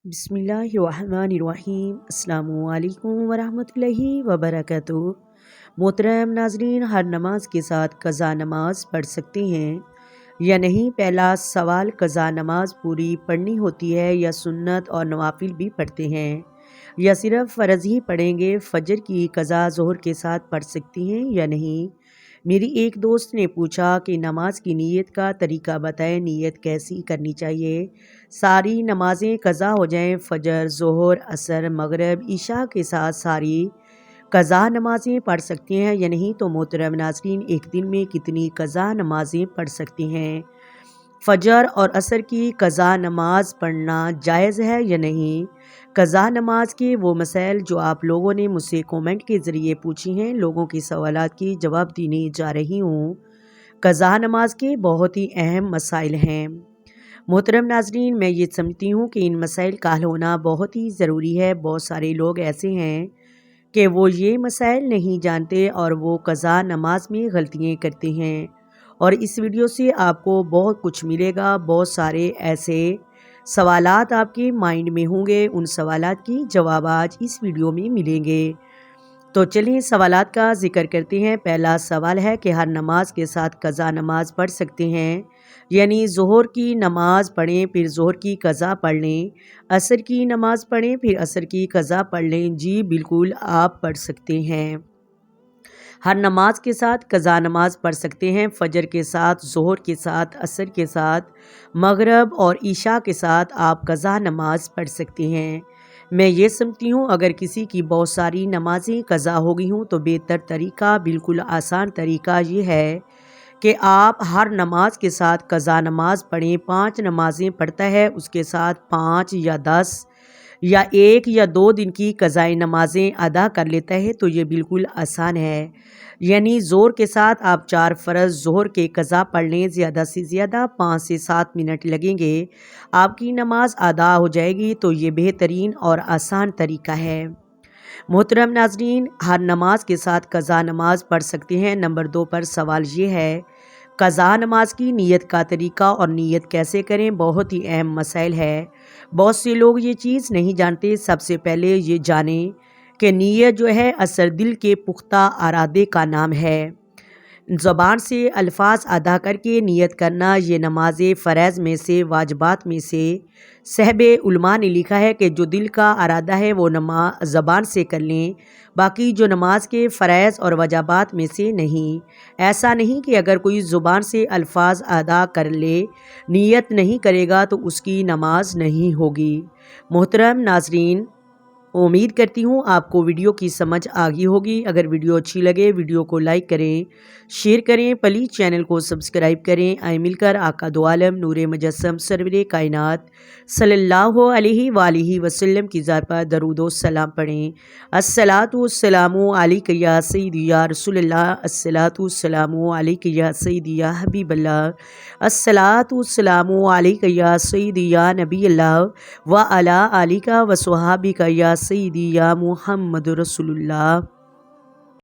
بسم اللہ الرحمن الرحیم۔ السلام علیکم ورحمۃ اللہ وبرکاتہ۔ محترم ناظرین، ہر نماز کے ساتھ قضا نماز پڑھ سکتے ہیں یا نہیں؟ پہلا سوال، قضا نماز پوری پڑھنی ہوتی ہے یا سنت اور نوافل بھی پڑھتے ہیں یا صرف فرض ہی پڑھیں گے؟ فجر کی قضا ظہر کے ساتھ پڑھ سکتی ہیں یا نہیں؟ میری ایک دوست نے پوچھا کہ نماز کی نیت کا طریقہ بتائیں، نیت کیسی کرنی چاہیے؟ ساری نمازیں قضا ہو جائیں، فجر، ظہر، عصر، مغرب، عشاء کے ساتھ ساری قضا نمازیں پڑھ سکتی ہیں یا نہیں؟ تو محترم ناظرین، ایک دن میں کتنی قضا نمازیں پڑھ سکتی ہیں؟ فجر اور عصر کی قضا نماز پڑھنا جائز ہے یا نہیں؟ قضا نماز کے وہ مسائل جو آپ لوگوں نے مجھ سے کومنٹ کے ذریعے پوچھی ہیں، لوگوں کی سوالات کی جواب دینے جا رہی ہوں۔ قضا نماز کے بہت ہی اہم مسائل ہیں۔ محترم ناظرین، میں یہ سمجھتی ہوں کہ ان مسائل کا حل ہونا بہت ہی ضروری ہے۔ بہت سارے لوگ ایسے ہیں کہ وہ یہ مسائل نہیں جانتے اور وہ قضا نماز میں غلطیاں کرتے ہیں، اور اس ویڈیو سے آپ کو بہت کچھ ملے گا۔ بہت سارے ایسے سوالات آپ کے مائنڈ میں ہوں گے، ان سوالات کی جواب آج اس ویڈیو میں ملیں گے۔ تو چلیے سوالات کا ذکر کرتے ہیں۔ پہلا سوال ہے کہ ہر نماز کے ساتھ قضا نماز پڑھ سکتے ہیں؟ یعنی ظہر کی نماز پڑھیں پھر ظہر کی قضا پڑھ لیں، عصر کی نماز پڑھیں پھر عصر کی قضا پڑھ لیں؟ جی بالکل، آپ پڑھ سکتے ہیں۔ ہر نماز کے ساتھ قضا نماز پڑھ سکتے ہیں۔ فجر کے ساتھ، ظہر کے ساتھ، عصر کے ساتھ، مغرب اور عشاء کے ساتھ آپ قضا نماز پڑھ سکتے ہیں۔ میں یہ سمجھتی ہوں اگر کسی کی بہت ساری نمازیں قضا ہو گئی ہوں تو بہتر طریقہ، بالکل آسان طریقہ یہ ہے کہ آپ ہر نماز کے ساتھ قضا نماز پڑھیں۔ 5 نمازیں پڑھتا ہے، اس کے ساتھ 5 یا 10 یا 1 یا 2 دن کی قضائی نمازیں ادا کر لیتا ہے تو یہ بالکل آسان ہے۔ یعنی ظہر کے ساتھ آپ 4 فرض ظہر کے قضا پڑھ لیں، زیادہ سے زیادہ 5 سے 7 منٹ لگیں گے، آپ کی نماز ادا ہو جائے گی۔ تو یہ بہترین اور آسان طریقہ ہے۔ محترم ناظرین، ہر نماز کے ساتھ قضا نماز پڑھ سکتے ہیں۔ نمبر 2 پر سوال یہ ہے، قضا نماز کی نیت کا طریقہ اور نیت کیسے کریں؟ بہت ہی اہم مسائل ہے، بہت سے لوگ یہ چیز نہیں جانتے۔ سب سے پہلے یہ جانیں کہ نیت جو ہے اثر دل کے پختہ ارادے کا نام ہے۔ زبان سے الفاظ ادا کر کے نیت کرنا، یہ نماز فرائض میں سے، واجبات میں سے۔ صحب علماء نے لکھا ہے کہ جو دل کا ارادہ ہے وہ نماز زبان سے کر لیں، باقی جو نماز کے فرائض اور واجبات میں سے نہیں۔ ایسا نہیں کہ اگر کوئی زبان سے الفاظ ادا کر لے، نیت نہیں کرے گا تو اس کی نماز نہیں ہوگی۔ محترم ناظرین، امید کرتی ہوں آپ کو ویڈیو کی سمجھ آ گئی ہوگی۔ اگر ویڈیو اچھی لگے ویڈیو کو لائک کریں، شیئر کریں، پلیز چینل کو سبسکرائب کریں۔ آئیں مل کر آقا دو عالم نور مجسم سرور کائنات صلی اللہ علیہ وآلہ وسلم کی ذات پر درود و سلام پڑھیں۔ الصلاۃ والسلام علیک یا سیدی یا رسول اللہ، الصلاۃ والسلام علیک یا سیدی یا حبیب اللہ، الصلاۃ والسلام علیک یا سیدی یا نبی اللہ وعلی آلک وصحابک یا سیدی یا محمد رسول اللہ۔